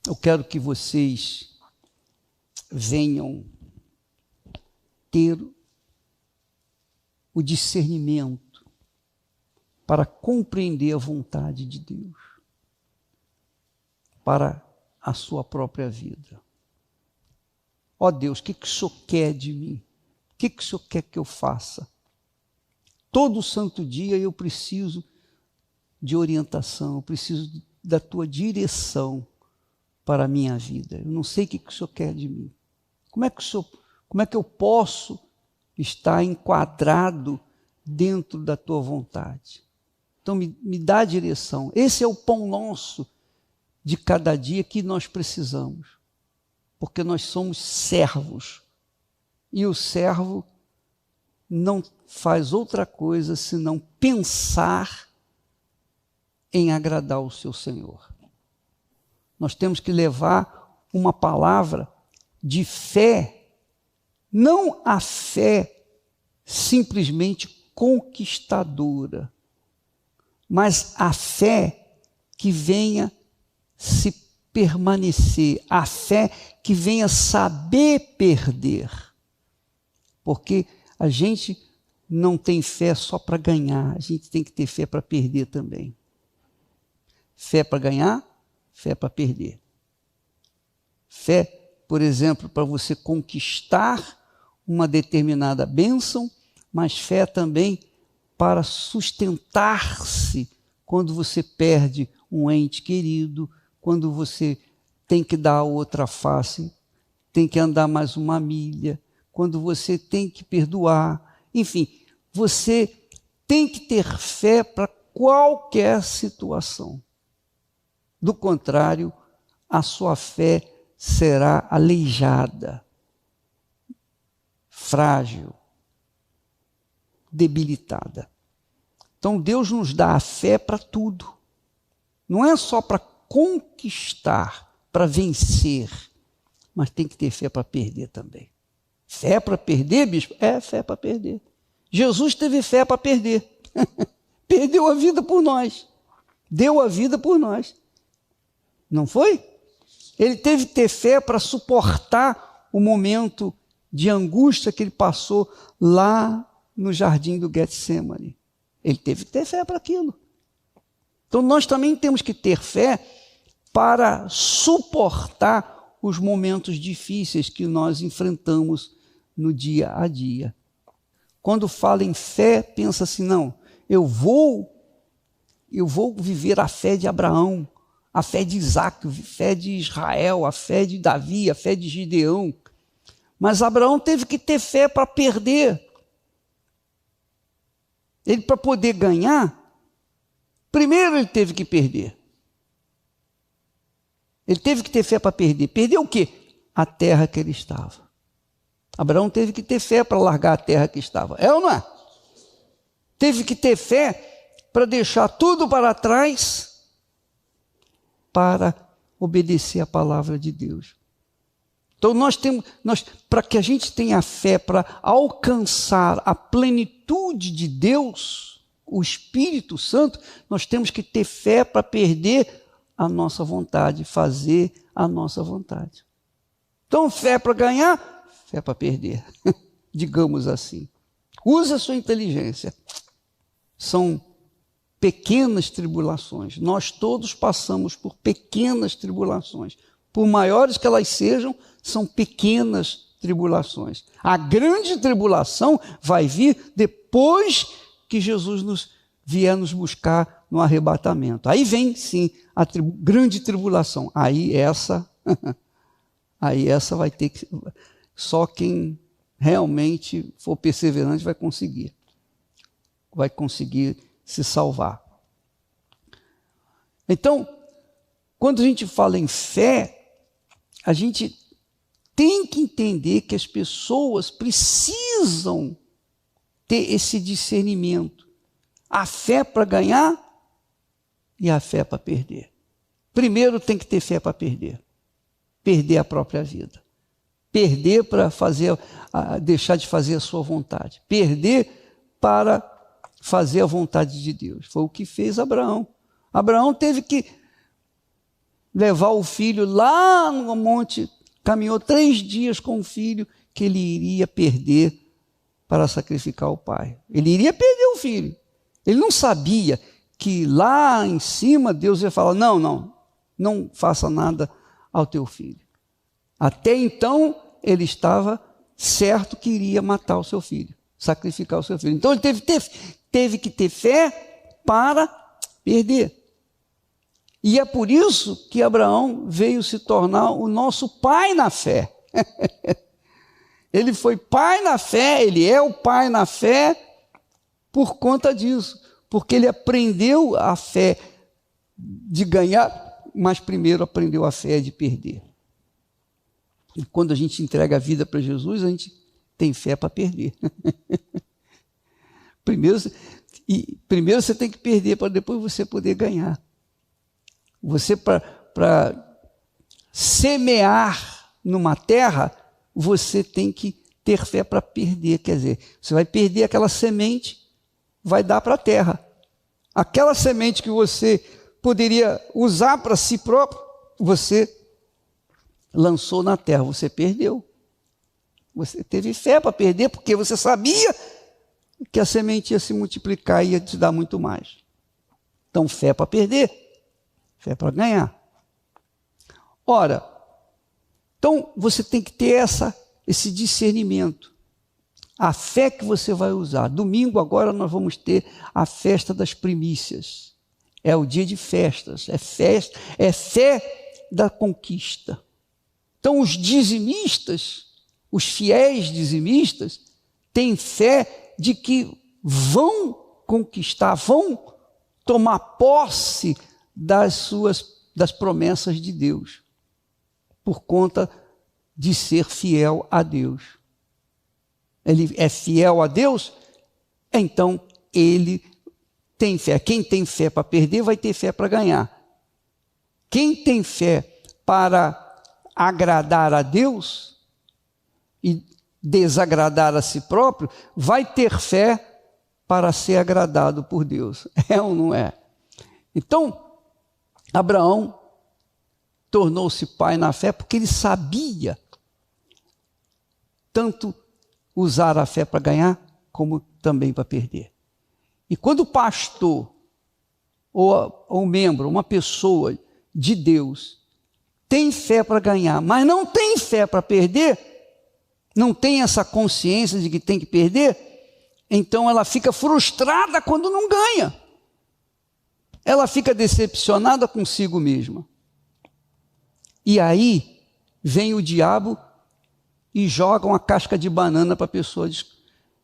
Eu quero que vocês venham ter o discernimento para compreender a vontade de Deus para a sua própria vida. Ó Deus, o que o Senhor quer de mim? O que o Senhor quer que eu faça? Todo santo dia eu preciso de orientação, eu preciso da tua direção para a minha vida. Eu não sei o que o Senhor quer de mim. Como é que eu posso estar enquadrado dentro da tua vontade? Então me dá a direção. Esse é o pão nosso de cada dia que nós precisamos, porque nós somos servos, e o servo não faz outra coisa senão pensar em agradar o seu Senhor. Nós temos que levar uma palavra de fé, não a fé simplesmente conquistadora, mas a fé que venha se permanecer, a fé que venha saber perder. Porque a gente não tem fé só para ganhar, a gente tem que ter fé para perder também. Fé para ganhar, fé para perder. Fé, por exemplo, para você conquistar uma determinada bênção, mas fé também para sustentar-se quando você perde um ente querido, quando você tem que dar a outra face, tem que andar mais uma milha, quando você tem que perdoar. Enfim, você tem que ter fé para qualquer situação. Do contrário, a sua fé será aleijada, frágil, debilitada. Então Deus nos dá a fé para tudo. Não é só para conquistar, para vencer, mas tem que ter fé para perder também. Fé para perder, bispo? É fé para perder. Jesus teve fé para perder. Perdeu a vida por nós. Deu a vida por nós. Não foi? Ele teve que ter fé para suportar o momento de angústia que ele passou lá no jardim do Getsemane. Ele teve que ter fé para aquilo. Então nós também temos que ter fé para suportar os momentos difíceis que nós enfrentamos no dia a dia. Quando fala em fé, pensa assim, não, eu vou viver a fé de Abraão, a fé de Isaac, a fé de Israel, a fé de Davi, a fé de Gideão. Mas Abraão teve que ter fé para perder. Ele, para poder ganhar, primeiro ele teve que perder. Ele teve que ter fé para perder. Perder o quê? A terra que ele estava. Abraão teve que ter fé para largar a terra que estava. É ou não é? Teve que ter fé para deixar tudo para trás para obedecer a palavra de Deus. Então para que a gente tenha fé para alcançar a plenitude de Deus, o Espírito Santo, nós temos que ter fé para perder a nossa vontade, fazer a nossa vontade. Então, fé para ganhar, fé para perder. Digamos assim. Use a sua inteligência. São pequenas tribulações. Nós todos passamos por pequenas tribulações. Por maiores que elas sejam, são pequenas tribulações. A grande tribulação vai vir depois que Jesus vier nos buscar no arrebatamento. Aí vem, sim, a grande tribulação. Aí essa vai ter que... Só quem realmente for perseverante vai conseguir. Vai conseguir se salvar. Então, quando a gente fala em fé, a gente tem que entender que as pessoas precisam ter esse discernimento. A fé para ganhar e a fé para perder. Primeiro tem que ter fé para perder. Perder a própria vida. Perder para deixar de fazer a sua vontade. Perder para fazer a vontade de Deus. Foi o que fez Abraão. Abraão teve que levar o filho lá no monte, caminhou 3 dias com o filho que ele iria perder para sacrificar o pai. Ele iria perder o filho. Ele não sabia que lá em cima Deus ia falar, não faça nada ao teu filho. Até então ele estava certo que iria matar o seu filho, sacrificar o seu filho. Então ele teve que ter fé para perder. E é por isso que Abraão veio se tornar o nosso pai na fé. Ele foi pai na fé, ele é o pai na fé por conta disso, porque ele aprendeu a fé de ganhar, mas primeiro aprendeu a fé de perder. E quando a gente entrega a vida para Jesus, a gente tem fé para perder. Primeiro você tem que perder para depois você poder ganhar. Você, para semear numa terra, você tem que ter fé para perder. Quer dizer, você vai perder aquela semente, vai dar para a terra. Aquela semente que você poderia usar para si próprio, você lançou na terra, você perdeu. Você teve fé para perder, porque você sabia que a semente ia se multiplicar e ia te dar muito mais. Então, fé para perder, fé para ganhar. Ora, então você tem que ter esse discernimento. A fé que você vai usar. Domingo agora nós vamos ter a festa das primícias. É o dia de festas, é fé da conquista. Então os dizimistas, os fiéis dizimistas, têm fé de que vão conquistar, vão tomar posse das promessas de Deus, por conta de ser fiel a Deus. Ele é fiel a Deus, então ele tem fé. Quem tem fé para perder vai ter fé para ganhar. Quem tem fé para agradar a Deus e desagradar a si próprio, vai ter fé para ser agradado por Deus. É ou não é? Então, Abraão tornou-se pai na fé porque ele sabia tanto usar a fé para ganhar, como também para perder. E quando o pastor, ou membro, uma pessoa de Deus, tem fé para ganhar, mas não tem fé para perder, não tem essa consciência de que tem que perder, então ela fica frustrada quando não ganha. Ela fica decepcionada consigo mesma. E aí vem o diabo e joga uma casca de banana para a pessoa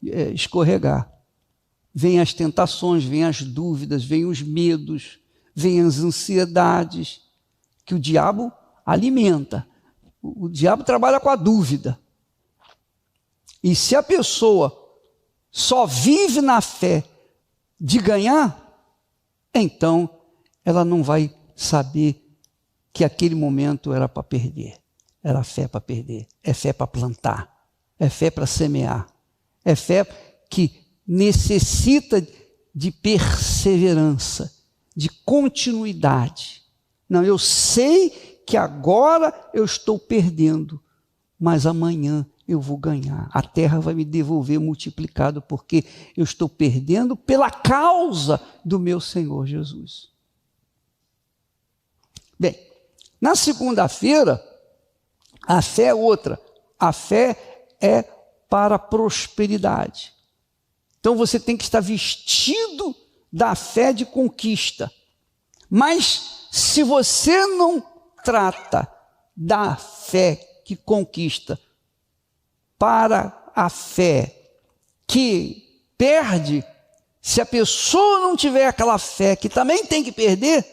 escorregar. Vêm as tentações, vêm as dúvidas, vêm os medos, vêm as ansiedades, que o diabo alimenta. O diabo trabalha com a dúvida. E se a pessoa só vive na fé de ganhar, então ela não vai saber que aquele momento era para perder. Era fé para perder, é fé para plantar, é fé para semear, é fé que necessita de perseverança, de continuidade. Não, eu sei que agora eu estou perdendo, mas amanhã eu vou ganhar. A terra vai me devolver multiplicado, porque eu estou perdendo pela causa do meu Senhor Jesus. Bem, na segunda-feira, a fé é outra. A fé é para a prosperidade. Então você tem que estar vestido da fé de conquista. Mas se você não trata da fé que conquista para a fé que perde, se a pessoa não tiver aquela fé que também tem que perder,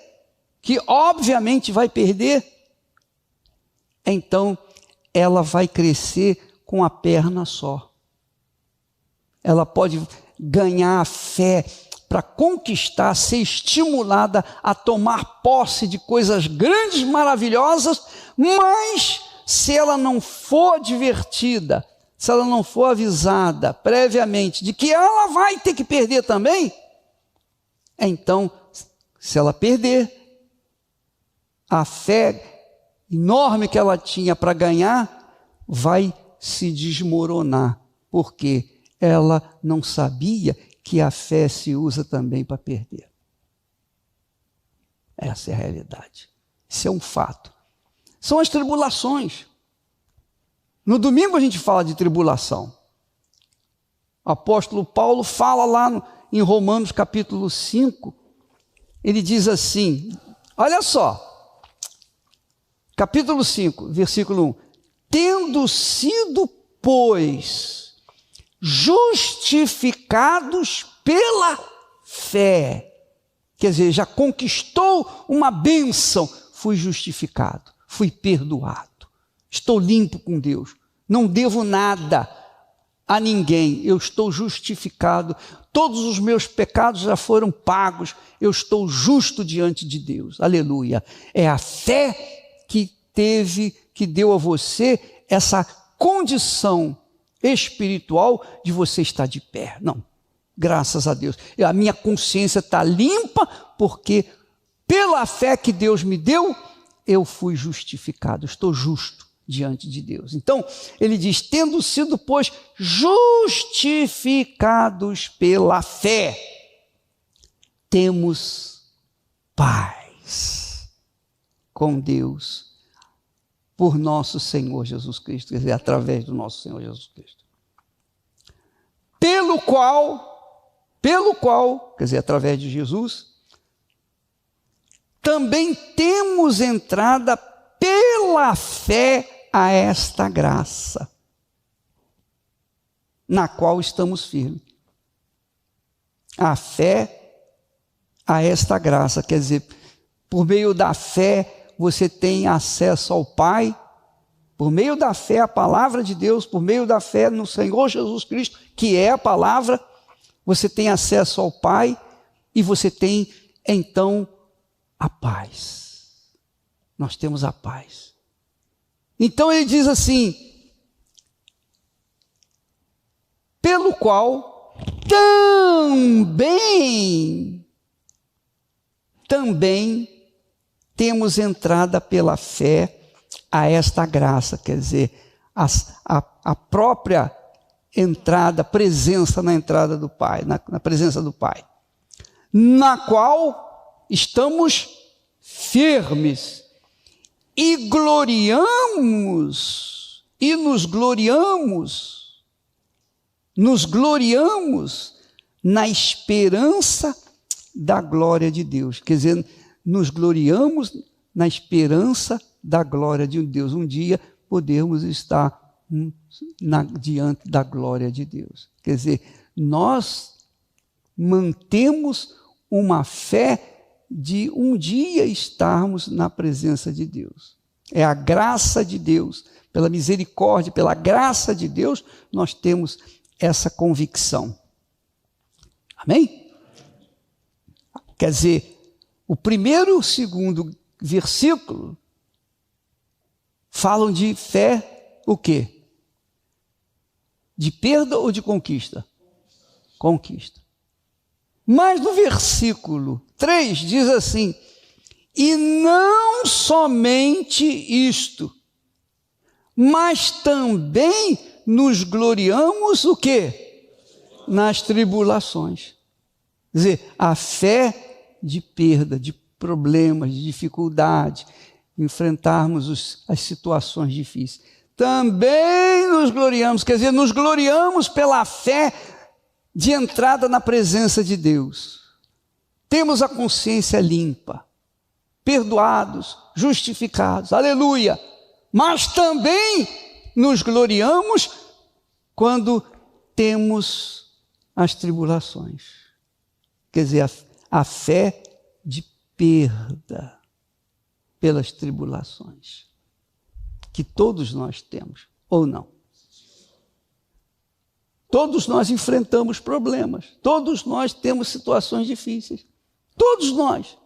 que obviamente vai perder, então ela vai crescer com a perna só. Ela pode ganhar a fé para conquistar, ser estimulada a tomar posse de coisas grandes, maravilhosas, mas se ela não for divertida, se ela não for avisada previamente de que ela vai ter que perder também, então, se ela perder, a fé enorme que ela tinha para ganhar vai se desmoronar, porque ela não sabia que a fé se usa também para perder. Essa é a realidade. Isso é um fato. São as tribulações. No domingo a gente fala de tribulação. O apóstolo Paulo fala lá em Romanos capítulo 5, ele diz assim, olha só, capítulo 5, versículo 1, tendo sido, pois, justificados pela fé, quer dizer, já conquistou uma bênção, fui justificado, fui perdoado, estou limpo com Deus, não devo nada a ninguém, eu estou justificado, todos os meus pecados já foram pagos, eu estou justo diante de Deus, aleluia. É a fé que deu a você essa condição espiritual de você estar de pé. Não, graças a Deus, a minha consciência está limpa, porque pela fé que Deus me deu, eu fui justificado, estou justo diante de Deus. Então, ele diz, tendo sido, pois, justificados pela fé, temos paz com Deus, por nosso Senhor Jesus Cristo, quer dizer, através do nosso Senhor Jesus Cristo. Pelo qual, quer dizer, através de Jesus, também temos entrada pela fé a esta graça, na qual estamos firmes. A fé a esta graça, quer dizer, por meio da fé você tem acesso ao Pai, por meio da fé a palavra de Deus, por meio da fé no Senhor Jesus Cristo, que é a palavra, você tem acesso ao Pai e você tem então a paz. Nós temos a paz. Então ele diz assim, pelo qual também temos entrada pela fé a esta graça, quer dizer, a própria entrada, presença na entrada do Pai, na presença do Pai, na qual estamos firmes e nos gloriamos na esperança da glória de Deus. Quer dizer, nos gloriamos na esperança da glória de Deus. Um dia podermos estar diante da glória de Deus. Quer dizer, nós mantemos uma fé de um dia estarmos na presença de Deus. É a graça de Deus, pela misericórdia, pela graça de Deus, nós temos essa convicção. Amém? Quer dizer, o primeiro e o segundo versículo falam de fé, o quê? De perda ou de conquista? Conquista. Mas no versículo 3 diz assim, e não somente isto, mas também nos gloriamos o quê? Nas tribulações. Quer dizer, a fé de perda, de problemas, de dificuldade, enfrentarmos as situações difíceis. Também nos gloriamos, quer dizer, nos gloriamos pela fé de entrada na presença de Deus. Temos a consciência limpa, perdoados, justificados, aleluia. Mas também nos gloriamos quando temos as tribulações. Quer dizer, a fé de perda pelas tribulações, que todos nós temos, ou não? Todos nós enfrentamos problemas, todos nós temos situações difíceis, todos nós.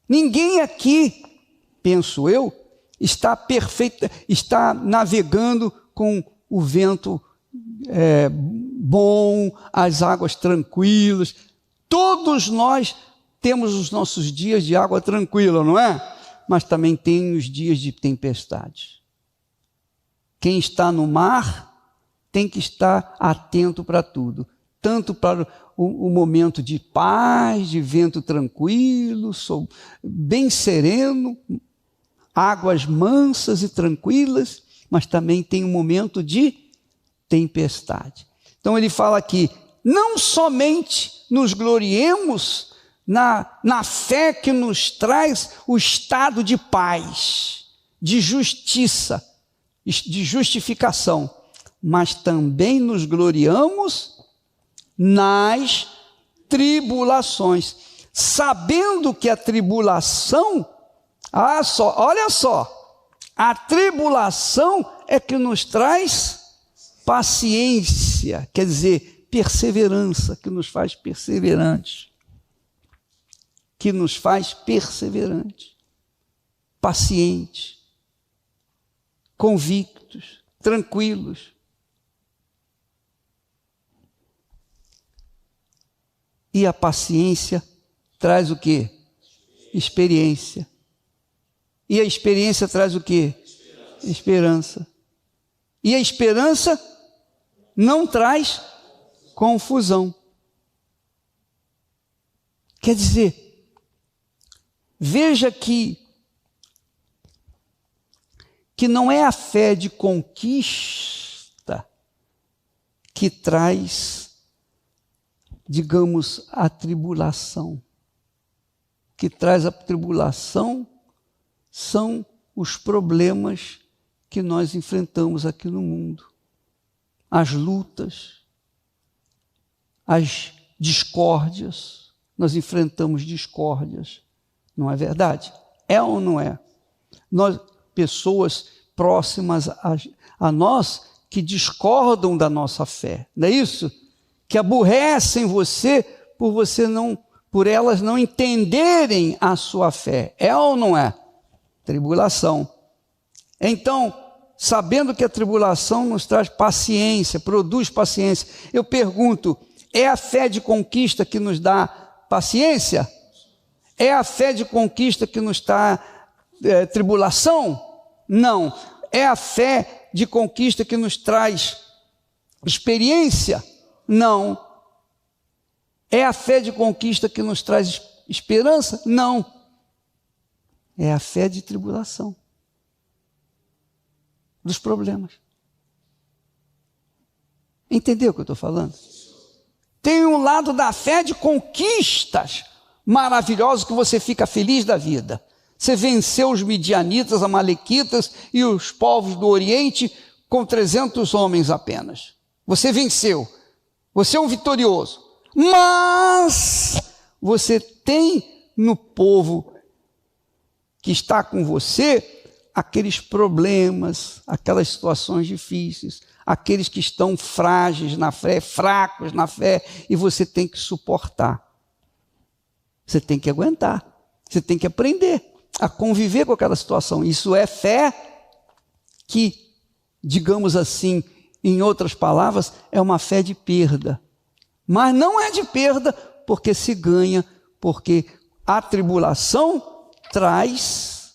Ninguém aqui, penso eu, está navegando com o vento bom, as águas tranquilas. Todos nós temos os nossos dias de água tranquila, não é? mas também tem os dias de tempestade. Quem está no mar tem que estar atento para tudo, tanto para o momento de paz, de vento tranquilo, bem sereno, águas mansas e tranquilas, mas também tem um momento de tempestade. Então ele fala aqui, não somente nos gloriemos na fé que nos traz o estado de paz, de justiça, de justificação, mas também nos gloriamos nas tribulações, sabendo que a tribulação, olha só, a tribulação é que nos traz paciência, quer dizer, perseverança, que nos faz perseverantes, pacientes, convictos, tranquilos. E a paciência traz o quê? Experiência. E a experiência traz o quê? Esperança. E a esperança não traz confusão. Quer dizer, veja que não é a fé de conquista que traz, digamos, a tribulação. O que traz a tribulação são os problemas que nós enfrentamos aqui no mundo. As lutas, as discórdias. Nós enfrentamos discórdias. Não é verdade? É ou não é? Nós, pessoas próximas a nós que discordam da nossa fé. Não é isso? Que aborrecem você por elas não entenderem a sua fé. É ou não é? Tribulação. Então, sabendo que a tribulação nos traz paciência, produz paciência, eu pergunto, é a fé de conquista que nos dá paciência? É a fé de conquista que nos dá tribulação? Não. É a fé de conquista que nos traz experiência? Não. É a fé de conquista que nos traz esperança? Não. É a fé de tribulação, dos problemas. Entendeu o que eu estou falando? Tem um lado da fé de conquistas maravilhosos que você fica feliz da vida. Você venceu os midianitas, amalequitas e os povos do Oriente com 300 homens apenas. Você venceu. Você é um vitorioso. Mas você tem no povo que está com você aqueles problemas, aquelas situações difíceis, aqueles que estão frágeis na fé, fracos na fé, e você tem que suportar. Você tem que aguentar. Você tem que aprender a conviver com aquela situação. Isso é fé que, digamos assim, em outras palavras, é uma fé de perda. Mas não é de perda porque se ganha, porque a tribulação traz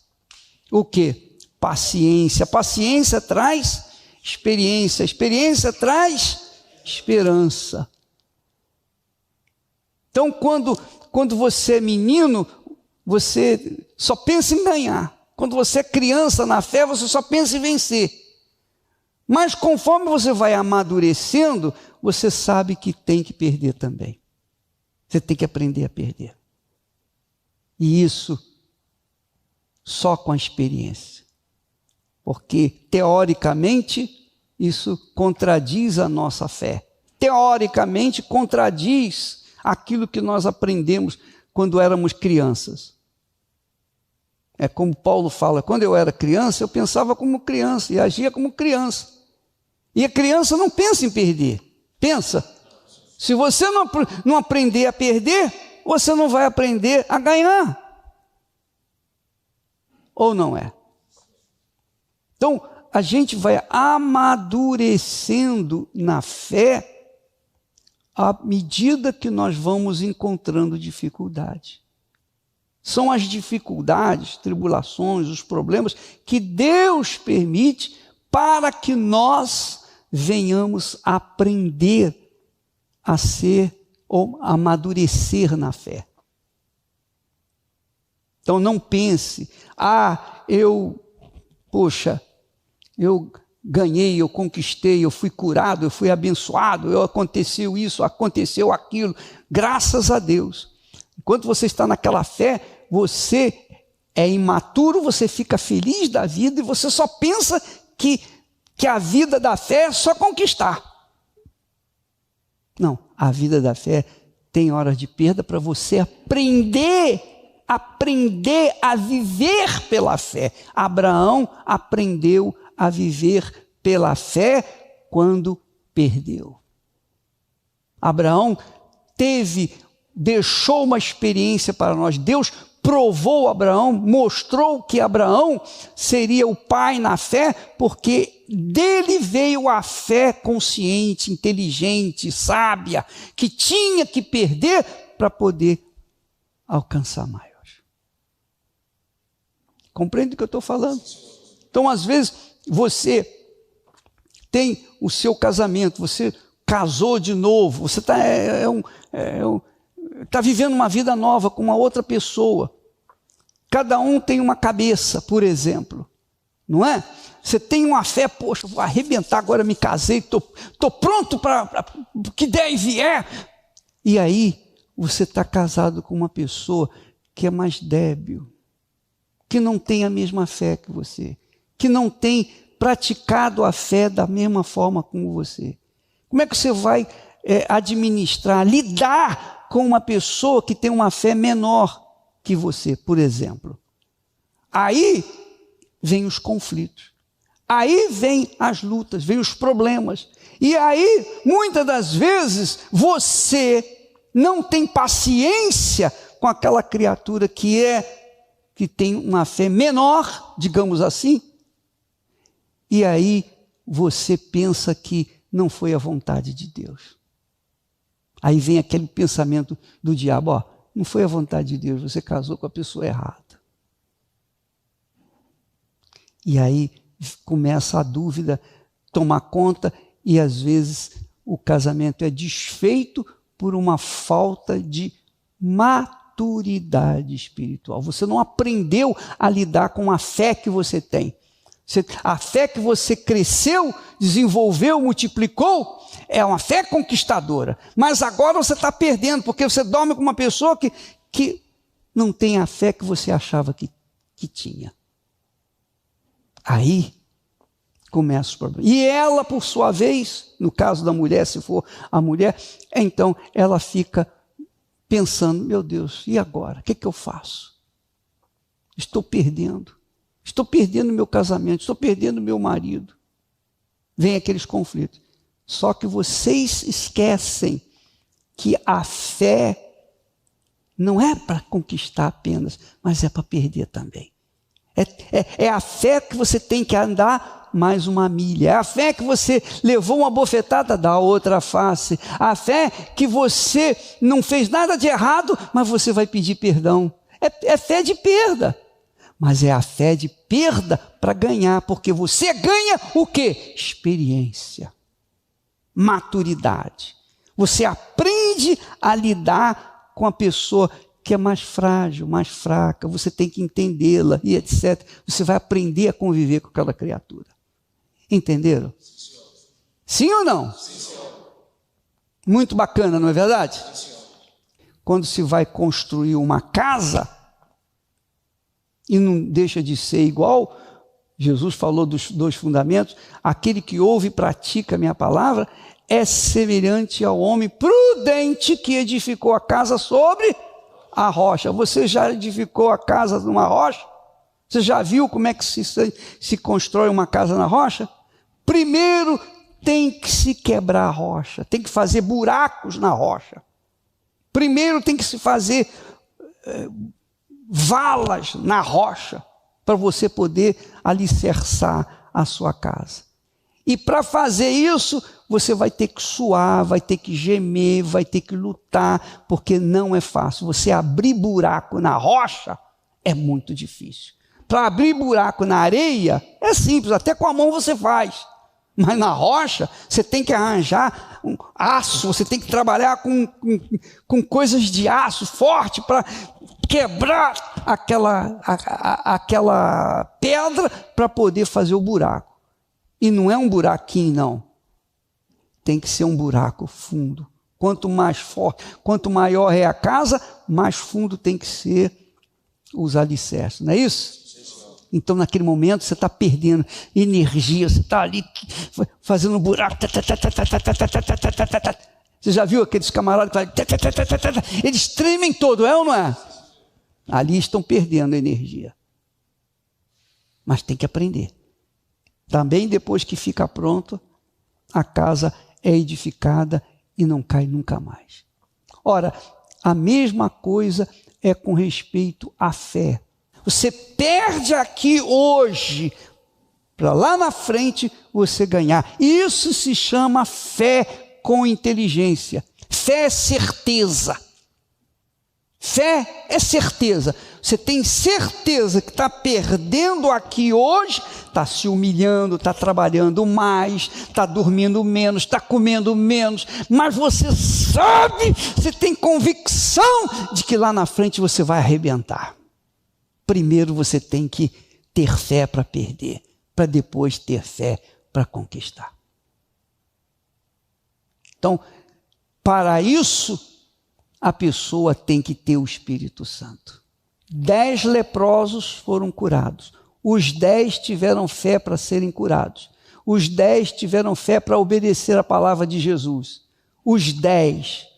o quê? Paciência. Paciência traz experiência. Experiência traz esperança. Então, quando você é menino, você só pensa em ganhar. Quando você é criança na fé, você só pensa em vencer. Mas conforme você vai amadurecendo, você sabe que tem que perder também. Você tem que aprender a perder. E isso só com a experiência. Porque, teoricamente, isso contradiz a nossa fé. Teoricamente, contradiz aquilo que nós aprendemos quando éramos crianças. É como Paulo fala, quando eu era criança, eu pensava como criança e agia como criança. E a criança não pensa em perder, pensa. Se você não aprender a perder, você não vai aprender a ganhar. Ou não é? Então, a gente vai amadurecendo na fé à medida que nós vamos encontrando dificuldade. São as dificuldades, tribulações, os problemas que Deus permite para que nós venhamos a aprender a ser ou amadurecer na fé. Então não pense, eu ganhei, eu conquistei, eu fui curado, eu fui abençoado, aconteceu isso, aconteceu aquilo, graças a Deus. Enquanto você está naquela fé, você é imaturo, você fica feliz da vida e você só pensa que a vida da fé é só conquistar. Não, a vida da fé tem horas de perda para você aprender a viver pela fé. Abraão aprendeu a viver pela fé quando perdeu. Abraão deixou uma experiência para nós. Deus provou Abraão, mostrou que Abraão seria o pai na fé, porque dele veio a fé consciente, inteligente, sábia, que tinha que perder para poder alcançar maior. Compreende o que eu estou falando? Então, às vezes, você tem o seu casamento, você casou de novo, você está vivendo uma vida nova com uma outra pessoa. Cada um tem uma cabeça, por exemplo, não é? Você tem uma fé, poxa, vou arrebentar, agora me casei, estou pronto para o que der e vier. E aí, você está casado com uma pessoa que é mais débil, que não tem a mesma fé que você, que não tem praticado a fé da mesma forma como você. Como é que você vai administrar, lidar com uma pessoa que tem uma fé menor que você, por exemplo? Aí vem os conflitos, aí vem as lutas, vem os problemas. E aí, muitas das vezes, você não tem paciência com aquela criatura que tem uma fé menor, digamos assim, e aí você pensa que não foi a vontade de Deus. Aí vem aquele pensamento do diabo, não foi a vontade de Deus, você casou com a pessoa errada. E aí começa a dúvida tomar conta e às vezes o casamento é desfeito por uma falta de maturidade espiritual. Você não aprendeu a lidar com a fé que você tem. A fé que você cresceu, desenvolveu, multiplicou, é uma fé conquistadora. Mas agora você está perdendo, porque você dorme com uma pessoa que não tem a fé que você achava que tinha. Aí começa os problemas. E ela, por sua vez, no caso da mulher, se for a mulher, então ela fica pensando, meu Deus, e agora? O que eu faço? Estou perdendo meu casamento, estou perdendo meu marido. Vem aqueles conflitos. Só que vocês esquecem que a fé não é para conquistar apenas, mas é para perder também. É a fé que você tem que andar mais uma milha. É a fé que você levou uma bofetada, dá outra face. A fé que você não fez nada de errado, mas você vai pedir perdão. É fé de perda. Mas é a fé de perda para ganhar, porque você ganha o quê? Experiência, maturidade. Você aprende a lidar com a pessoa que é mais frágil, mais fraca, você tem que entendê-la e etc. Você vai aprender a conviver com aquela criatura. Entenderam? Sim ou não? Sim, senhor. Muito bacana, não é verdade? Sim, senhor. Quando se vai construir uma casa, e não deixa de ser igual, Jesus falou dos 2 fundamentos, aquele que ouve e pratica a minha palavra é semelhante ao homem prudente que edificou a casa sobre a rocha. Você já edificou a casa numa rocha? Você já viu como é que se constrói uma casa na rocha? Primeiro tem que se quebrar a rocha, tem que fazer buracos na rocha. Primeiro tem que se fazer valas na rocha para você poder alicerçar a sua casa. E para fazer isso, você vai ter que suar, vai ter que gemer, vai ter que lutar, porque não é fácil. Você abrir buraco na rocha é muito difícil. Para abrir buraco na areia é simples, até com a mão você faz. Mas na rocha, você tem que arranjar um aço, você tem que trabalhar com coisas de aço forte para quebrar aquela pedra para poder fazer o buraco. E não é um buraquinho, não. Tem que ser um buraco fundo. Quanto mais forte, quanto maior é a casa, mais fundo tem que ser os alicerces. Não é isso? Então, naquele momento, você está perdendo energia, você está ali fazendo um buraco. Você já viu aqueles camaradas que fazem... Eles tremem todo, é ou não é? Ali estão perdendo energia. Mas tem que aprender. Também depois que fica pronto, a casa é edificada e não cai nunca mais. Ora, a mesma coisa é com respeito à fé. Você perde aqui hoje, para lá na frente você ganhar. Isso se chama fé com inteligência. Fé é certeza. Fé é certeza. Você tem certeza que está perdendo aqui hoje, está se humilhando, está trabalhando mais, está dormindo menos, está comendo menos, mas você sabe, você tem convicção de que lá na frente você vai arrebentar. Primeiro você tem que ter fé para perder, para depois ter fé para conquistar. Então, para isso, a pessoa tem que ter o Espírito Santo. 10 leprosos foram curados. Os 10 tiveram fé para serem curados. Os 10 tiveram fé para obedecer a palavra de Jesus. Os 10.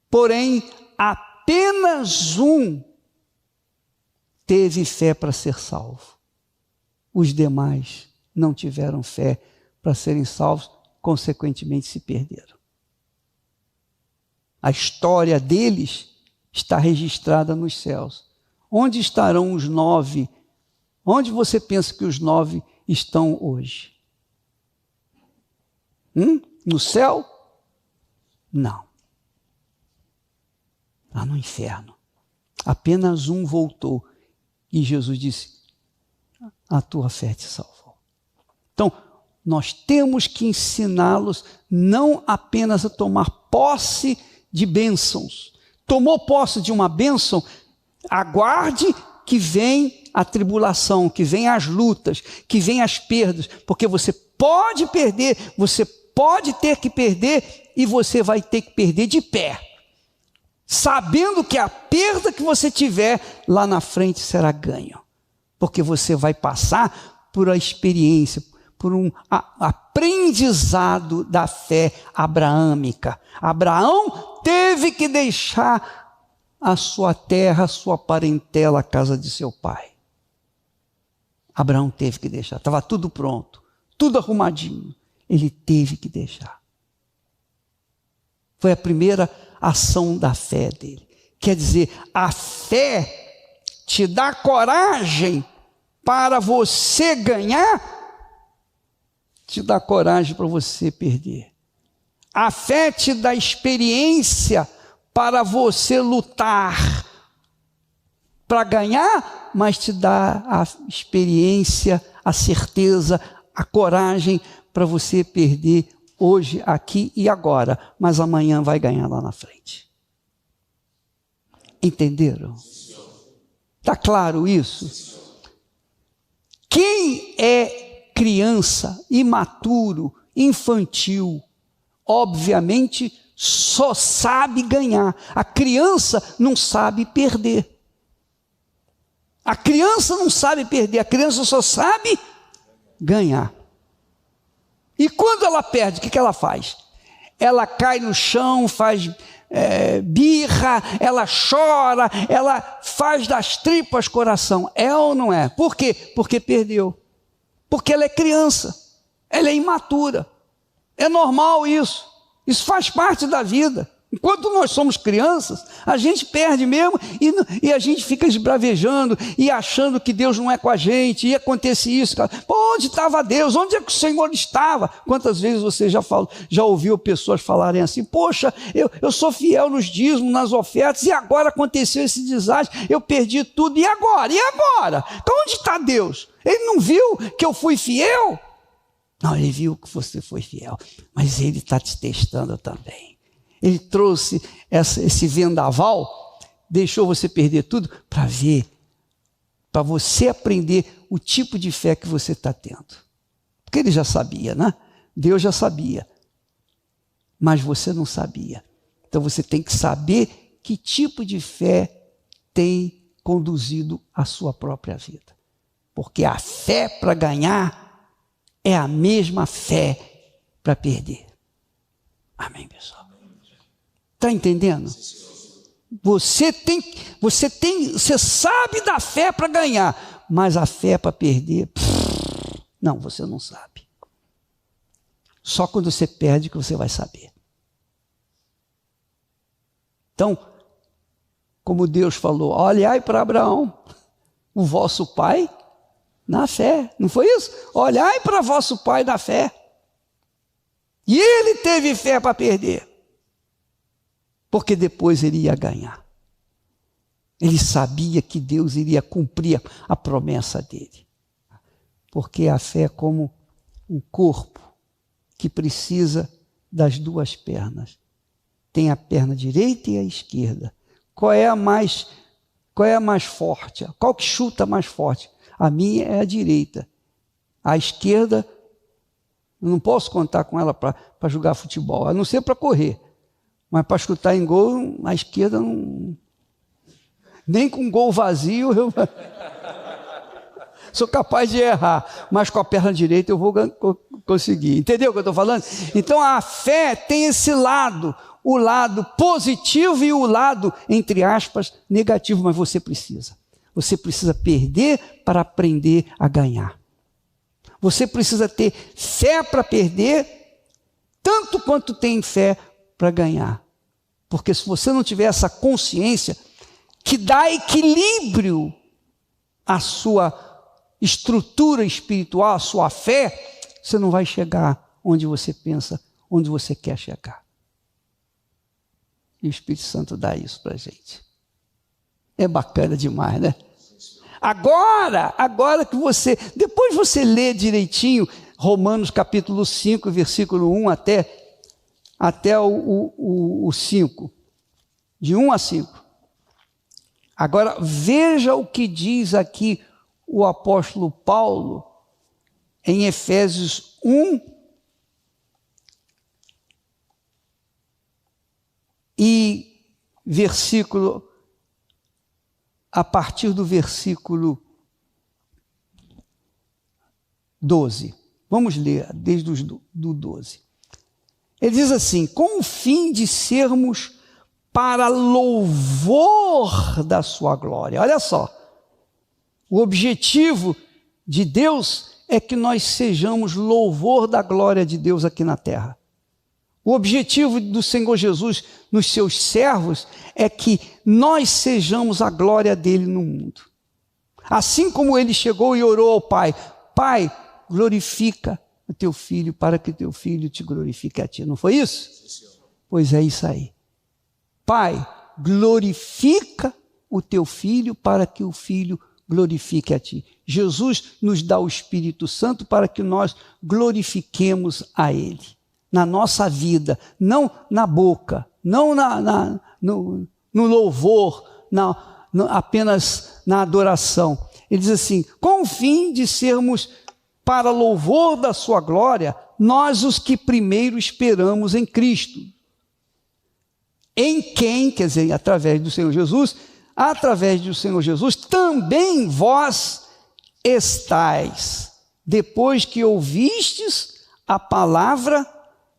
Porém, apenas um teve fé para ser salvo. Os demais não tiveram fé para serem salvos, consequentemente se perderam. A história deles está registrada nos céus. Onde estarão os 9? Onde você pensa que os 9 estão hoje? No céu? Não. Lá no inferno. Apenas um voltou. E Jesus disse, a tua fé te salvou. Então, nós temos que ensiná-los não apenas a tomar posse de bênçãos. Tomou posse de uma bênção, aguarde que vem a tribulação, que vem as lutas, que vem as perdas, porque você pode perder, você pode ter que perder e você vai ter que perder de pé. Sabendo que a perda que você tiver lá na frente será ganho. Porque você vai passar por a experiência, por um aprendizado da fé abraâmica. Abraão teve que deixar a sua terra, a sua parentela, a casa de seu pai. Abraão teve que deixar, estava tudo pronto, tudo arrumadinho. Ele teve que deixar. Foi a primeira ação da fé dele. Quer dizer, a fé te dá coragem para você ganhar, te dá coragem para você perder. A fé te dá experiência para você lutar para ganhar, mas te dá a experiência, a certeza, a coragem para você perder hoje, aqui e agora, mas amanhã vai ganhar lá na frente. Entenderam? Está claro isso? Quem é criança, imaturo, infantil, obviamente só sabe ganhar. A criança não sabe perder. A criança não sabe perder, a criança só sabe ganhar. E quando ela perde, o que ela faz? Ela cai no chão, faz birra, ela chora, ela faz das tripas coração. É ou não é? Por quê? Porque perdeu. Porque ela é criança, ela é imatura. É normal isso. Isso faz parte da vida. Enquanto nós somos crianças, a gente perde mesmo e a gente fica esbravejando e achando que Deus não é com a gente, e acontece isso. Pô, onde estava Deus? Onde é que o Senhor estava? Quantas vezes você já ouviu pessoas falarem assim, poxa, eu sou fiel nos dízimos, nas ofertas, e agora aconteceu esse desastre, eu perdi tudo, e agora? E agora? Então onde está Deus? Ele não viu que eu fui fiel? Não, ele viu que você foi fiel, mas ele está te testando também. Ele trouxe esse vendaval, deixou você perder tudo para ver, para você aprender o tipo de fé que você está tendo. Porque ele já sabia, né? Deus já sabia, mas você não sabia. Então você tem que saber que tipo de fé tem conduzido a sua própria vida. Porque a fé para ganhar é a mesma fé para perder. Amém, pessoal? Está entendendo? Você sabe da fé para ganhar, mas a fé para perder, não, você não sabe. Só quando você perde que você vai saber. Então, como Deus falou, olhai para Abraão, o vosso pai, na fé. Não foi isso? Olhai para vosso pai na fé. E ele teve fé para perder. Porque depois ele ia ganhar. Ele sabia que Deus iria cumprir a promessa dele. Porque a fé é como um corpo que precisa das duas pernas. Tem a perna direita e a esquerda. Qual é a mais forte? Qual que chuta mais forte? A minha é a direita. A esquerda, eu não posso contar com ela para jogar futebol, a não ser para correr. Mas para chutar em gol, a esquerda não... Nem com gol vazio eu sou capaz de errar, mas com a perna direita eu vou conseguir. Entendeu o que eu estou falando? Então a fé tem esse lado, o lado positivo e o lado, entre aspas, negativo, mas você precisa. Você precisa perder para aprender a ganhar. Você precisa ter fé para perder, tanto quanto tem fé para ganhar. Porque se você não tiver essa consciência que dá equilíbrio à sua estrutura espiritual, à sua fé, você não vai chegar onde você pensa, onde você quer chegar. E o Espírito Santo dá isso para a gente. É bacana demais, né? Agora que depois você lê direitinho Romanos capítulo 5, versículo 1 até o 5, de 1 a 5. Agora veja o que diz aqui o apóstolo Paulo em Efésios 1 e a partir do versículo 12. Vamos ler desde o 12. Ele diz assim, com o fim de sermos para louvor da sua glória. Olha só, o objetivo de Deus é que nós sejamos louvor da glória de Deus aqui na terra. O objetivo do Senhor Jesus nos seus servos é que nós sejamos a glória dele no mundo. Assim como ele chegou e orou ao Pai, Pai, glorifica o teu filho para que teu filho te glorifique a ti. Não foi isso? Sim, pois é isso aí. Pai, glorifica o teu filho para que o filho glorifique a ti. Jesus nos dá o Espírito Santo para que nós glorifiquemos a ele. Na nossa vida, não na boca, não no louvor, apenas na adoração. Ele diz assim, com o fim de sermos para louvor da sua glória, nós os que primeiro esperamos em Cristo. Em quem, quer dizer, através do Senhor Jesus, também vós estáis, depois que ouvistes a palavra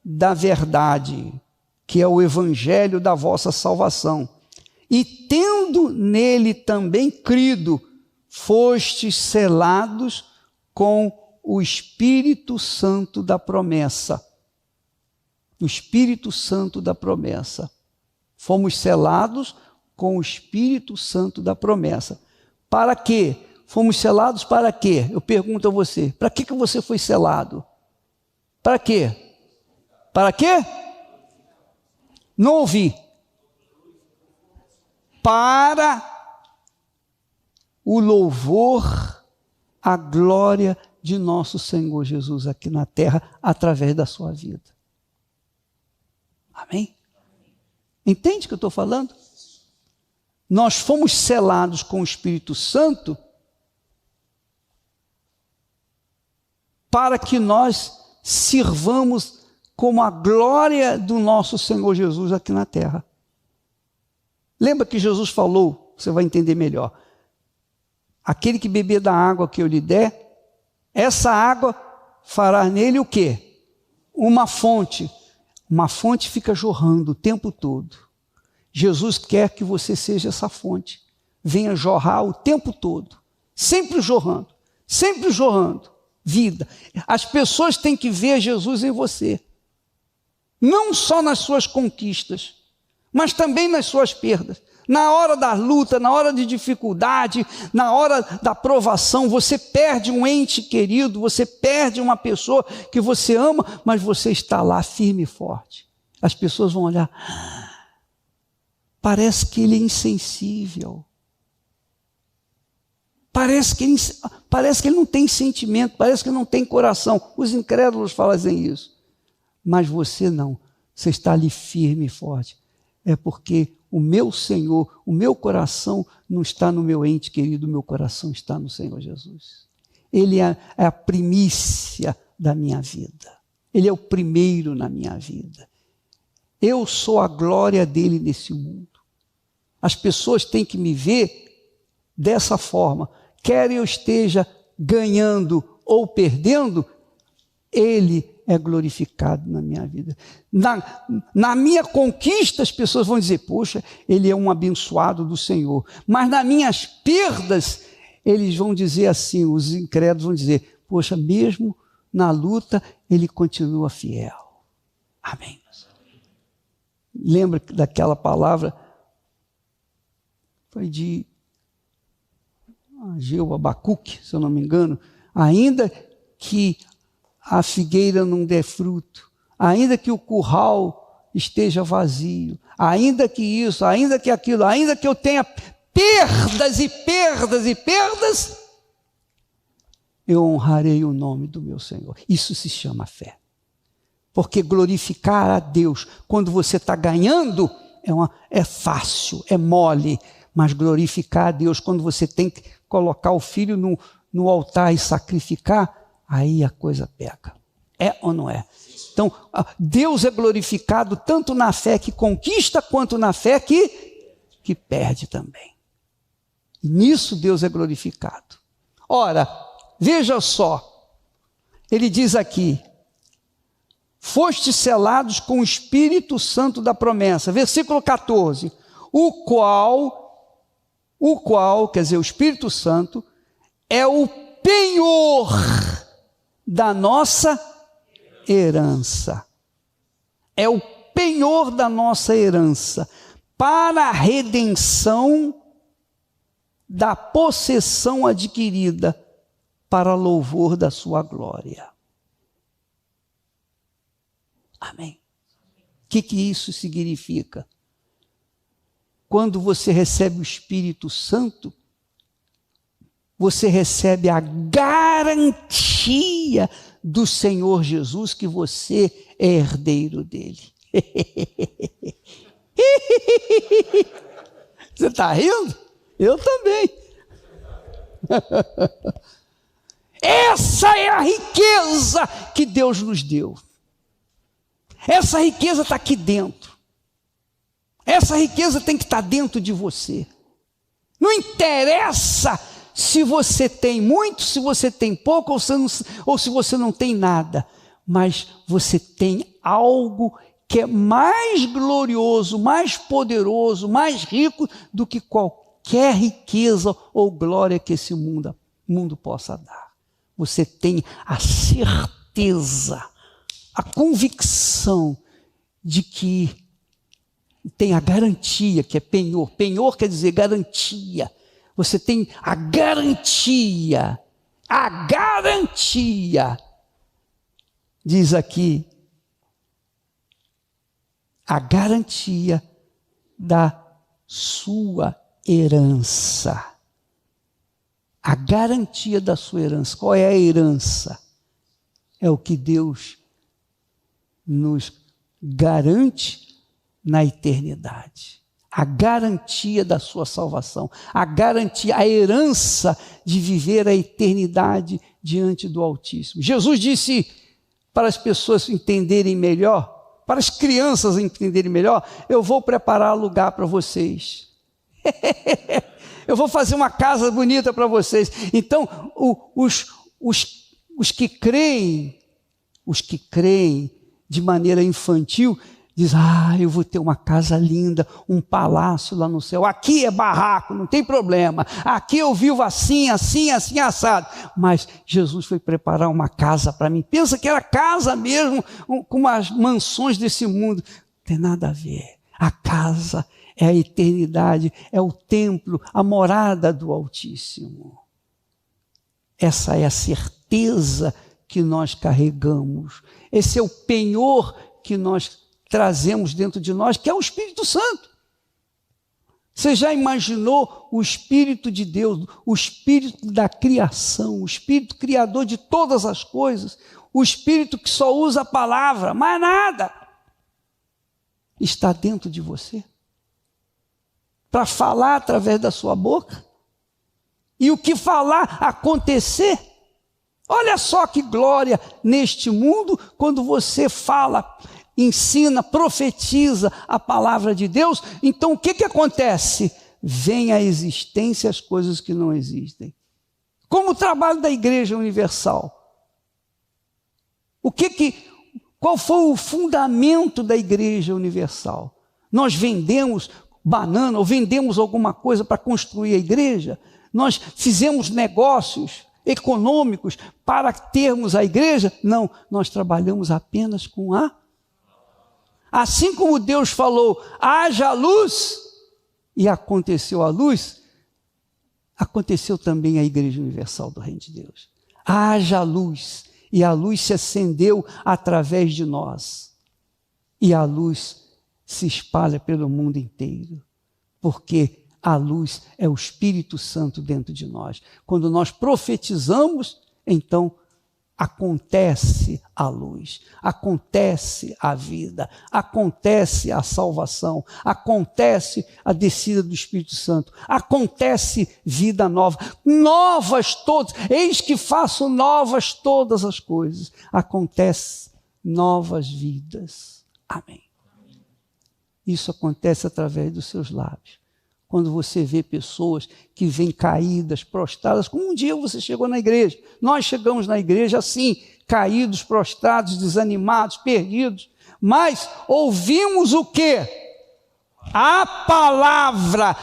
da verdade, que é o evangelho da vossa salvação, e tendo nele também crido, fostes selados com o Espírito Santo da promessa. O Espírito Santo da promessa. Fomos selados com o Espírito Santo da promessa. Para quê? Fomos selados para quê? Eu pergunto a você, para que você foi selado? Para quê? Para quê? Não ouvi. Para o louvor, a glória de nosso Senhor Jesus aqui na terra, através da sua vida. Amém? Entende o que eu estou falando? Nós fomos selados com o Espírito Santo para que nós sirvamos como a glória do nosso Senhor Jesus aqui na terra. Lembra que Jesus falou, você vai entender melhor, aquele que beber da água que eu lhe der, essa água fará nele o quê? Uma fonte. Uma fonte fica jorrando o tempo todo. Jesus quer que você seja essa fonte. Venha jorrar o tempo todo. Sempre jorrando. Sempre jorrando. Vida. As pessoas têm que ver Jesus em você. Não só nas suas conquistas, mas também nas suas perdas. Na hora da luta, na hora de dificuldade, na hora da provação, você perde um ente querido, você perde uma pessoa que você ama, mas você está lá firme e forte. As pessoas vão olhar, parece que ele é insensível. Parece que ele não tem sentimento, parece que ele não tem coração. Os incrédulos fazem isso. Mas você não, você está ali firme e forte. É porque o meu Senhor, o meu coração não está no meu ente querido, o meu coração está no Senhor Jesus. Ele é a primícia da minha vida. Ele é o primeiro na minha vida. Eu sou a glória dele nesse mundo. As pessoas têm que me ver dessa forma. Quer eu esteja ganhando ou perdendo, ele é glorificado na minha vida. Na minha conquista, as pessoas vão dizer, poxa, ele é um abençoado do Senhor. Mas nas minhas perdas, eles vão dizer assim, os incrédulos vão dizer, poxa, mesmo na luta, ele continua fiel. Amém. Lembra daquela palavra? Foi de Ageu, Abacuque, se eu não me engano. Ainda que a figueira não dê fruto, ainda que o curral esteja vazio, ainda que isso, ainda que aquilo, ainda que eu tenha perdas e perdas e perdas, eu honrarei o nome do meu Senhor. Isso se chama fé. Porque glorificar a Deus, quando você está ganhando, é fácil, é mole, mas glorificar a Deus, quando você tem que colocar o filho no altar e sacrificar, aí a coisa pega. É ou não é? Então, Deus é glorificado tanto na fé que conquista, quanto na fé que perde também. E nisso Deus é glorificado. Ora, veja só, ele diz aqui, fostes selados com o Espírito Santo da promessa, versículo 14, o qual, quer dizer, o Espírito Santo, é o penhor da nossa herança. É o penhor da nossa herança para a redenção da possessão adquirida para louvor da sua glória. Amém. O que isso significa? Quando você recebe o Espírito Santo, você recebe a garantia do Senhor Jesus que você é herdeiro dele. Você está rindo? Eu também. Essa é a riqueza que Deus nos deu. Essa riqueza está aqui dentro. Essa riqueza tem que estar dentro de você. Não interessa se você tem muito, se você tem pouco, ou se você não tem nada. Mas você tem algo que é mais glorioso, mais poderoso, mais rico do que qualquer riqueza ou glória que esse mundo possa dar. Você tem a certeza, a convicção de que tem a garantia, que é penhor. Penhor quer dizer garantia. Você tem a garantia. A garantia. Diz aqui, a garantia da sua herança. A garantia da sua herança. Qual é a herança? É o que Deus nos garante na eternidade. A garantia da sua salvação. A garantia, a herança de viver a eternidade diante do Altíssimo. Jesus disse, para as pessoas entenderem melhor, para as crianças entenderem melhor, eu vou preparar lugar para vocês. Eu vou fazer uma casa bonita para vocês. Então, os que creem de maneira infantil, diz, eu vou ter uma casa linda, um palácio lá no céu. Aqui é barraco, não tem problema. Aqui eu vivo assim, assim, assim, assado. Mas Jesus foi preparar uma casa para mim. Pensa que era casa mesmo, com as mansões desse mundo. Não tem nada a ver. A casa é a eternidade, é o templo, a morada do Altíssimo. Essa é a certeza que nós carregamos. Esse é o penhor que nós trazemos dentro de nós, que é o Espírito Santo. Você já imaginou o Espírito de Deus, o Espírito da criação, o Espírito criador de todas as coisas, o Espírito que só usa a palavra, mais nada, está dentro de você? Para falar através da sua boca? E o que falar acontecer? Olha só que glória neste mundo, quando você fala, ensina, profetiza a palavra de Deus. Então o que acontece? Vem à existência as coisas que não existem. Como o trabalho da Igreja Universal. Qual foi o fundamento da Igreja Universal? Nós vendemos banana ou vendemos alguma coisa para construir a igreja? Nós fizemos negócios econômicos para termos a igreja? Não, nós trabalhamos apenas com assim como Deus falou, haja luz, e aconteceu a luz, aconteceu também a Igreja Universal do Reino de Deus. Haja luz, e a luz se acendeu através de nós, e a luz se espalha pelo mundo inteiro, porque a luz é o Espírito Santo dentro de nós. Quando nós profetizamos, então acontece a luz, acontece a vida, acontece a salvação, acontece a descida do Espírito Santo, acontece vida nova, novas todas, eis que faço novas todas as coisas, acontece novas vidas. Amém. Isso acontece através dos seus lábios. Quando você vê pessoas que vêm caídas, prostradas, como um dia você chegou na igreja. Nós chegamos na igreja assim, caídos, prostrados, desanimados, perdidos. Mas ouvimos o quê? A palavra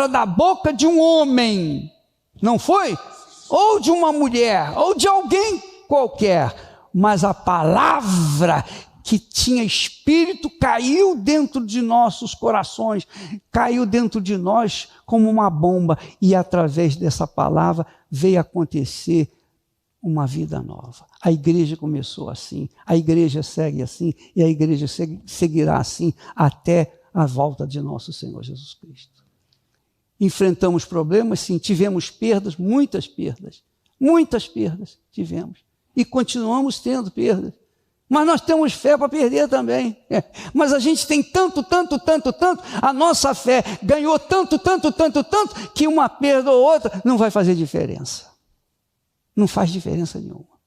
da boca de um homem. Não foi? Ou de uma mulher, ou de alguém qualquer. Mas a palavra que tinha espírito, caiu dentro de nossos corações, caiu dentro de nós como uma bomba, e através dessa palavra veio acontecer uma vida nova. A igreja começou assim, a igreja segue assim, e a igreja seguirá assim até a volta de nosso Senhor Jesus Cristo. Enfrentamos problemas, sim, tivemos perdas, muitas perdas tivemos, e continuamos tendo perdas. Mas nós temos fé para perder também. Mas a gente tem tanto, a nossa fé ganhou tanto, que uma perda ou outra não vai fazer diferença. Não faz diferença nenhuma.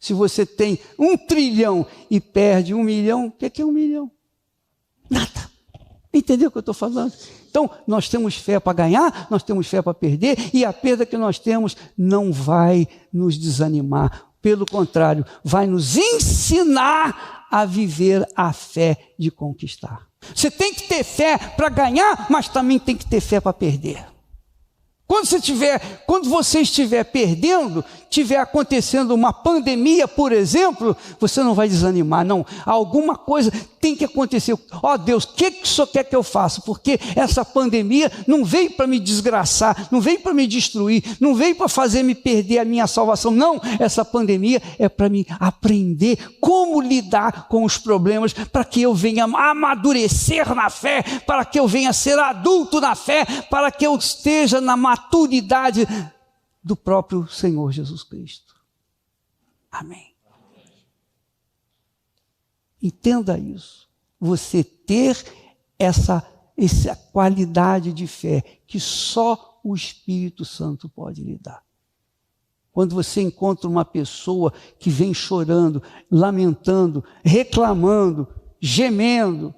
Se você tem 1 trilhão e perde 1 milhão, o que é 1 milhão? Nada. Entendeu o que eu estou falando? Então, nós temos fé para ganhar, nós temos fé para perder, e a perda que nós temos não vai nos desanimar. Pelo contrário, vai nos ensinar a viver a fé de conquistar. Você tem que ter fé para ganhar, mas também tem que ter fé para perder. Quando você estiver perdendo, tiver acontecendo uma pandemia, por exemplo, você não vai desanimar, não. Alguma coisa tem que acontecer. Ó Deus, o que o Senhor quer que eu faça? Porque essa pandemia não veio para me desgraçar, não veio para me destruir, não veio para fazer me perder a minha salvação. Não, essa pandemia é para me aprender como lidar com os problemas, para que eu venha amadurecer na fé, para que eu venha ser adulto na fé, para que eu esteja na maturidade do próprio Senhor Jesus Cristo. Amém. Entenda isso. Você ter essa qualidade de fé que só o Espírito Santo pode lhe dar. Quando você encontra uma pessoa que vem chorando, lamentando, reclamando, gemendo,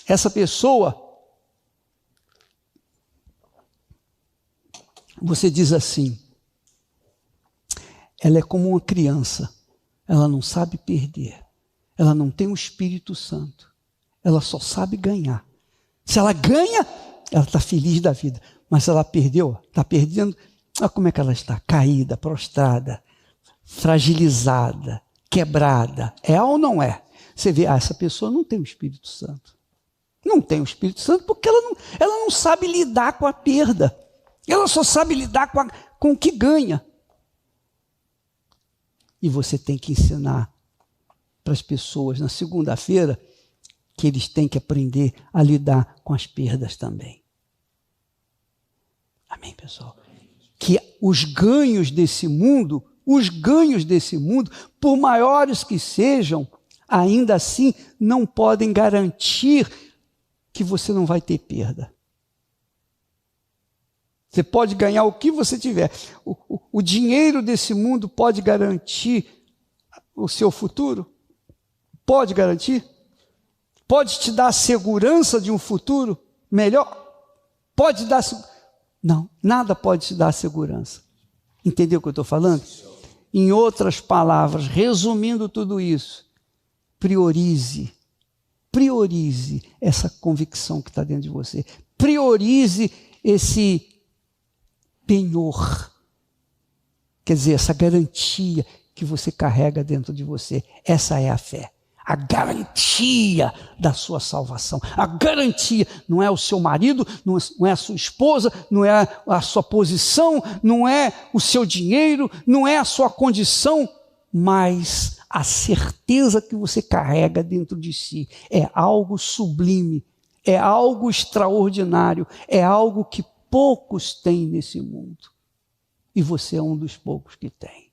essa pessoa, você diz assim, ela é como uma criança, ela não sabe perder, ela não tem o Espírito Santo, ela só sabe ganhar. Se ela ganha, ela está feliz da vida, mas se ela perdeu, está perdendo, olha como é que ela está, caída, prostrada, fragilizada, quebrada. É ou não é? Você vê, essa pessoa não tem o Espírito Santo. Não tem o Espírito Santo porque ela não sabe lidar com a perda. Ela só sabe lidar com o que ganha. E você tem que ensinar para as pessoas na segunda-feira que eles têm que aprender a lidar com as perdas também. Amém, pessoal? Que os ganhos desse mundo, por maiores que sejam, ainda assim não podem garantir que você não vai ter perda. Você pode ganhar o que você tiver. O dinheiro desse mundo pode garantir o seu futuro? Pode garantir? Pode te dar a segurança de um futuro melhor? Pode dar... Não, nada pode te dar segurança. Entendeu o que eu estou falando? Em outras palavras, resumindo tudo isso, priorize essa convicção que está dentro de você. Priorize esse penhor, quer dizer, essa garantia que você carrega dentro de você. Essa é a fé. A garantia da sua salvação. A garantia não é o seu marido, não é a sua esposa, não é a sua posição, não é o seu dinheiro, não é a sua condição, mas a certeza que você carrega dentro de si é algo sublime, é algo extraordinário, é algo que poucos têm nesse mundo. E você é um dos poucos que tem.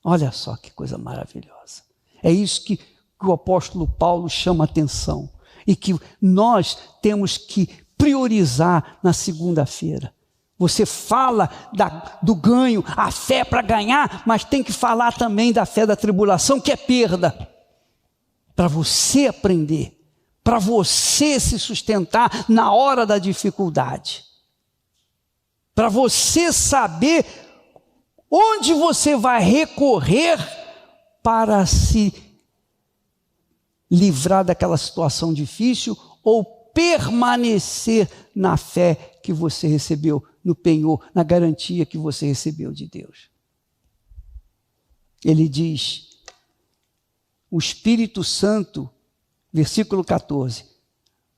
Olha só que coisa maravilhosa. É isso que o apóstolo Paulo chama atenção e que nós temos que priorizar na segunda-feira. Você fala do ganho, a fé para ganhar, mas tem que falar também da fé da tribulação, que é perda. Para você aprender, para você se sustentar na hora da dificuldade. Para você saber onde você vai recorrer para se livrar daquela situação difícil ou permanecer na fé que você recebeu, no penhor, na garantia que você recebeu de Deus. Ele diz, o Espírito Santo, versículo 14,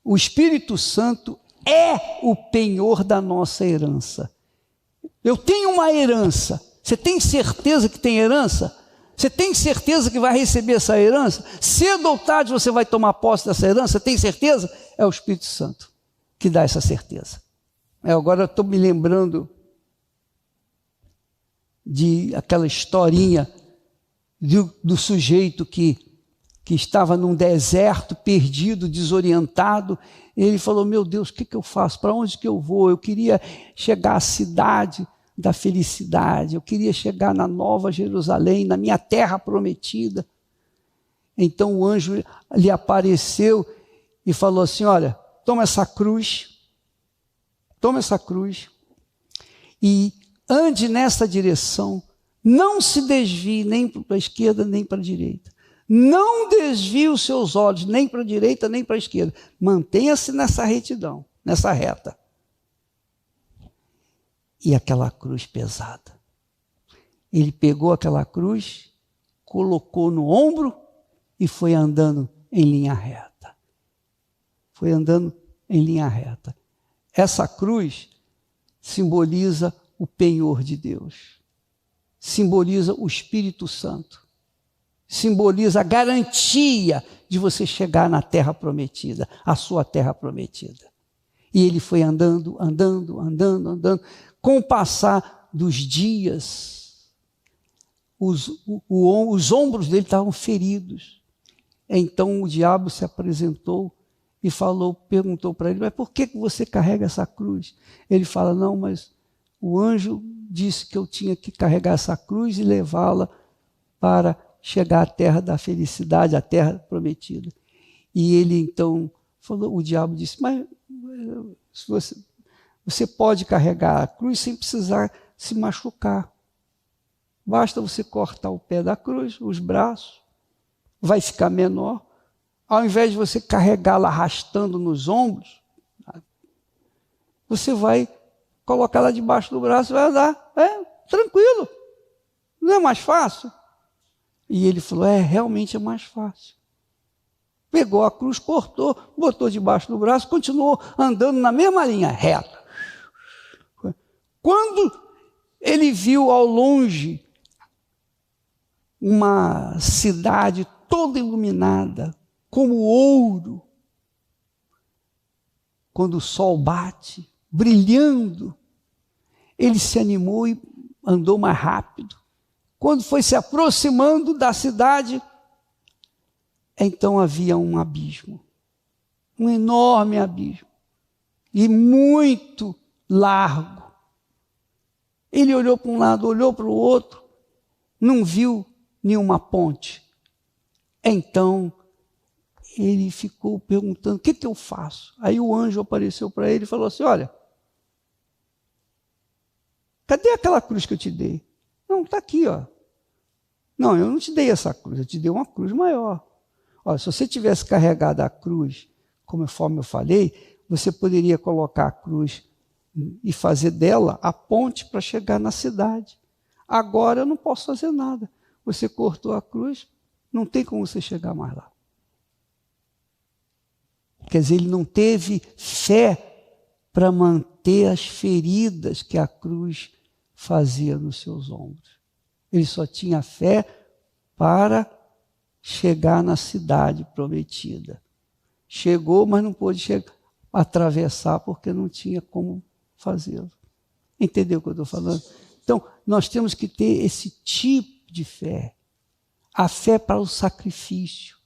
o Espírito Santo é o penhor da nossa herança. Eu tenho uma herança. Você tem certeza que tem herança? Você tem certeza que vai receber essa herança? Cedo ou tarde você vai tomar posse dessa herança? Você tem certeza? É o Espírito Santo que dá essa certeza. Agora eu estou me lembrando de aquela historinha do sujeito que estava num deserto, perdido, desorientado. Ele falou, meu Deus, o que eu faço? Para onde que eu vou? Eu queria chegar à cidade da felicidade, eu queria chegar na Nova Jerusalém, na minha terra prometida. Então o anjo lhe apareceu e falou assim, olha, toma essa cruz e ande nessa direção, não se desvie nem para a esquerda nem para a direita. Não desvie os seus olhos nem para a direita nem para a esquerda. Mantenha-se nessa retidão, nessa reta. e aquela cruz pesada. Ele pegou aquela cruz, colocou no ombro e foi andando em linha reta. Foi andando em linha reta. Essa cruz simboliza o penhor de Deus, simboliza o Espírito Santo, simboliza a garantia de você chegar na terra prometida, a sua terra prometida. E ele foi andando. Com o passar dos dias, os ombros dele estavam feridos. Então o diabo se apresentou e perguntou para ele, mas por que você carrega essa cruz? Ele fala, não, mas o anjo disse que eu tinha que carregar essa cruz e levá-la para chegar à terra da felicidade, à terra prometida. E ele então falou, o diabo disse, mas você pode carregar a cruz sem precisar se machucar. Basta você cortar o pé da cruz, os braços, vai ficar menor. Ao invés de você carregá-la arrastando nos ombros, você vai colocá-la debaixo do braço e vai andar. Tranquilo. Não é mais fácil? E ele falou, realmente é mais fácil. Pegou a cruz, cortou, botou debaixo do braço, continuou andando na mesma linha, reta. Quando ele viu ao longe uma cidade toda iluminada, como ouro, quando o sol bate, brilhando, ele se animou e andou mais rápido. Quando foi se aproximando da cidade, então havia um abismo, um enorme abismo, e muito largo. Ele olhou para um lado, olhou para o outro, não viu nenhuma ponte. Então, ele ficou perguntando, o que eu faço? Aí o anjo apareceu para ele e falou assim, olha, cadê aquela cruz que eu te dei? Não, está aqui, ó. Não, eu não te dei essa cruz, eu te dei uma cruz maior. Olha, se você tivesse carregado a cruz, conforme eu falei, você poderia colocar a cruz e fazer dela a ponte para chegar na cidade. Agora eu não posso fazer nada. Você cortou a cruz, não tem como você chegar mais lá. Quer dizer, ele não teve fé para manter as feridas que a cruz fazia nos seus ombros. Ele só tinha fé para chegar na cidade prometida. Chegou, mas não pôde atravessar porque não tinha como fazê-lo. Entendeu o que eu estou falando? Então, nós temos que ter esse tipo de fé. A fé para o sacrifício,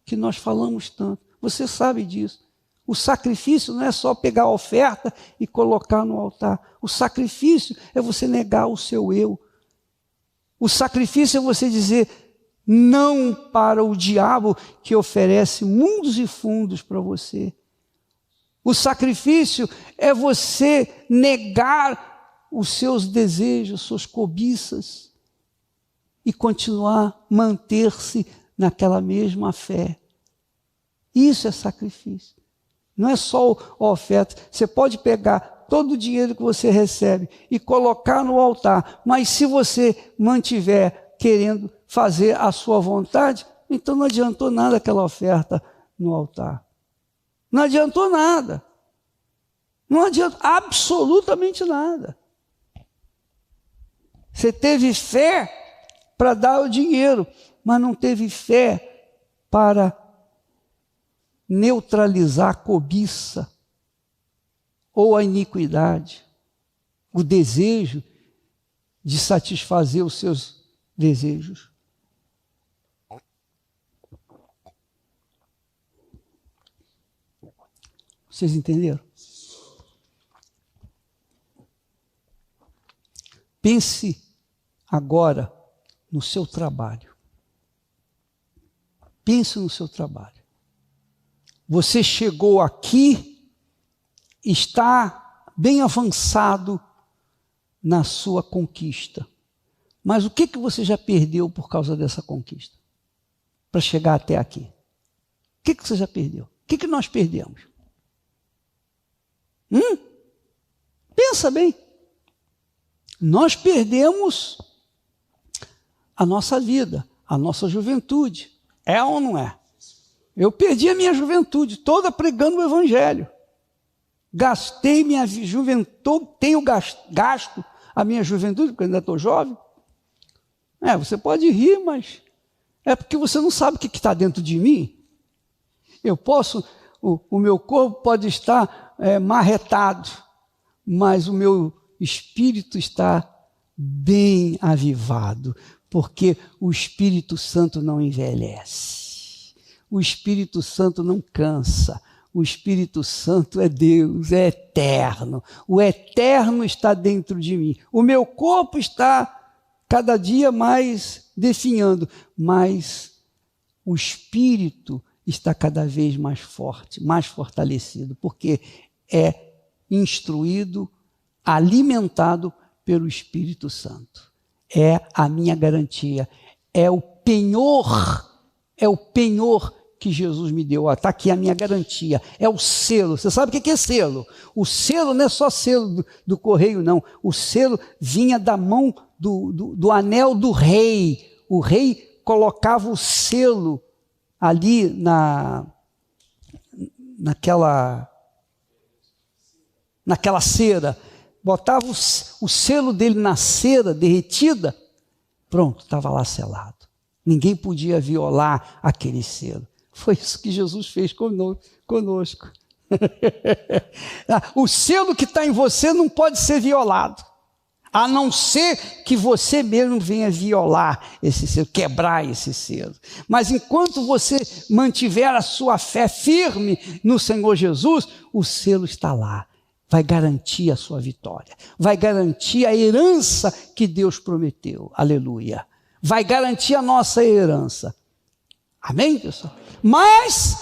que nós falamos tanto. Você sabe disso. O sacrifício não é só pegar a oferta e colocar no altar. O sacrifício é você negar o seu eu. O sacrifício é você dizer não para o diabo que oferece mundos e fundos para você. O sacrifício é você negar os seus desejos, suas cobiças e continuar, manter-se naquela mesma fé. Isso é sacrifício. Não é só a oferta. Você pode pegar todo o dinheiro que você recebe e colocar no altar, mas se você mantiver querendo fazer a sua vontade, então não adiantou nada aquela oferta no altar. Não adiantou nada. Não adianta absolutamente nada. Você teve fé para dar o dinheiro, mas não teve fé para neutralizar a cobiça ou a iniquidade, o desejo de satisfazer os seus desejos. Vocês entenderam? Pense agora no seu trabalho. Pense no seu trabalho. Você chegou aqui, está bem avançado na sua conquista. Mas o que você já perdeu por causa dessa conquista? Para chegar até aqui. O que você já perdeu? O que nós perdemos? Pensa bem. nós perdemos a nossa vida, a nossa juventude. É ou não é? Eu perdi a minha juventude toda pregando o Evangelho. Gastei minha juventude, tenho gasto a minha juventude, porque eu ainda estou jovem. Você pode rir, mas é porque você não sabe o que está dentro de mim. O meu corpo pode estar marretado, mas o meu espírito está bem avivado, porque o Espírito Santo não envelhece, o Espírito Santo não cansa, o Espírito Santo é Deus, é eterno, o eterno está dentro de mim, o meu corpo está cada dia mais definhando, mas o Espírito está cada vez mais forte, mais fortalecido, porque é instruído, alimentado pelo Espírito Santo. É a minha garantia, é o penhor que Jesus me deu. Está aqui a minha garantia, é o selo. Você sabe o que é selo? O selo não é só selo do correio, não. O selo vinha da mão do anel do rei. O rei colocava o selo ali naquela cera, botava o selo dele na cera derretida, pronto, estava lá selado. Ninguém podia violar aquele selo. Foi isso que Jesus fez conosco. O selo que está em você não pode ser violado, a não ser que você mesmo venha violar esse selo, quebrar esse selo. Mas enquanto você mantiver a sua fé firme no Senhor Jesus, o selo está lá. Vai garantir a sua vitória. Vai garantir a herança que Deus prometeu. Aleluia. Vai garantir a nossa herança. Amém, pessoal? Mas,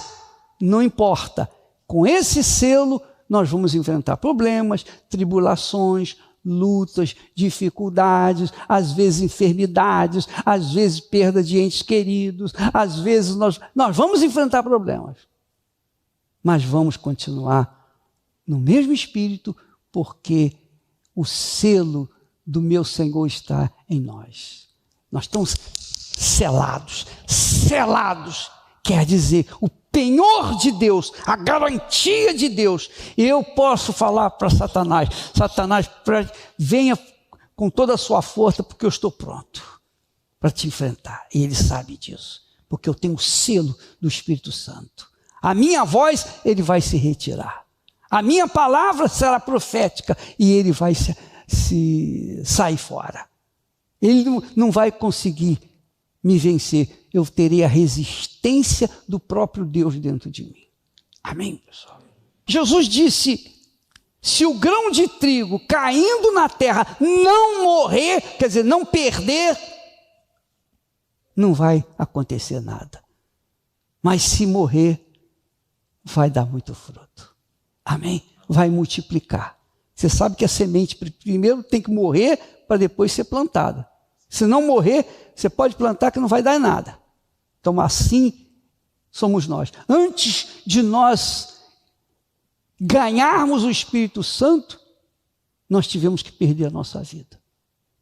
não importa. Com esse selo, nós vamos enfrentar problemas, tribulações, lutas, dificuldades, às vezes enfermidades, às vezes perda de entes queridos, às vezes nós vamos enfrentar problemas, mas vamos continuar no mesmo espírito, porque o selo do meu Senhor está em nós. Nós estamos selados, quer dizer, o penhor de Deus, a garantia de Deus. Eu posso falar para Satanás, venha com toda a sua força, porque eu estou pronto para te enfrentar. E ele sabe disso, porque eu tenho o selo do Espírito Santo. A minha voz, ele vai se retirar. A minha palavra será profética e ele vai se sair fora. Ele não vai conseguir me vencer. Eu terei a resistência do próprio Deus dentro de mim. Amém, pessoal? Jesus disse, se o grão de trigo caindo na terra não morrer, quer dizer, não perder, não vai acontecer nada. Mas se morrer, vai dar muito fruto. Amém? Vai multiplicar. Você sabe que a semente primeiro tem que morrer para depois ser plantada. Se não morrer, você pode plantar que não vai dar nada. Então assim somos nós. Antes de nós ganharmos o Espírito Santo, nós tivemos que perder a nossa vida.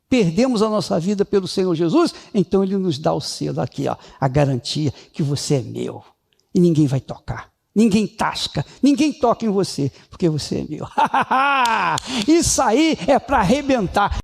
Perdemos a nossa vida pelo Senhor Jesus, então Ele nos dá o selo aqui, ó, a garantia que você é meu e ninguém vai tocar. Ninguém tasca, ninguém toca em você, porque você é meu. Isso aí é para arrebentar.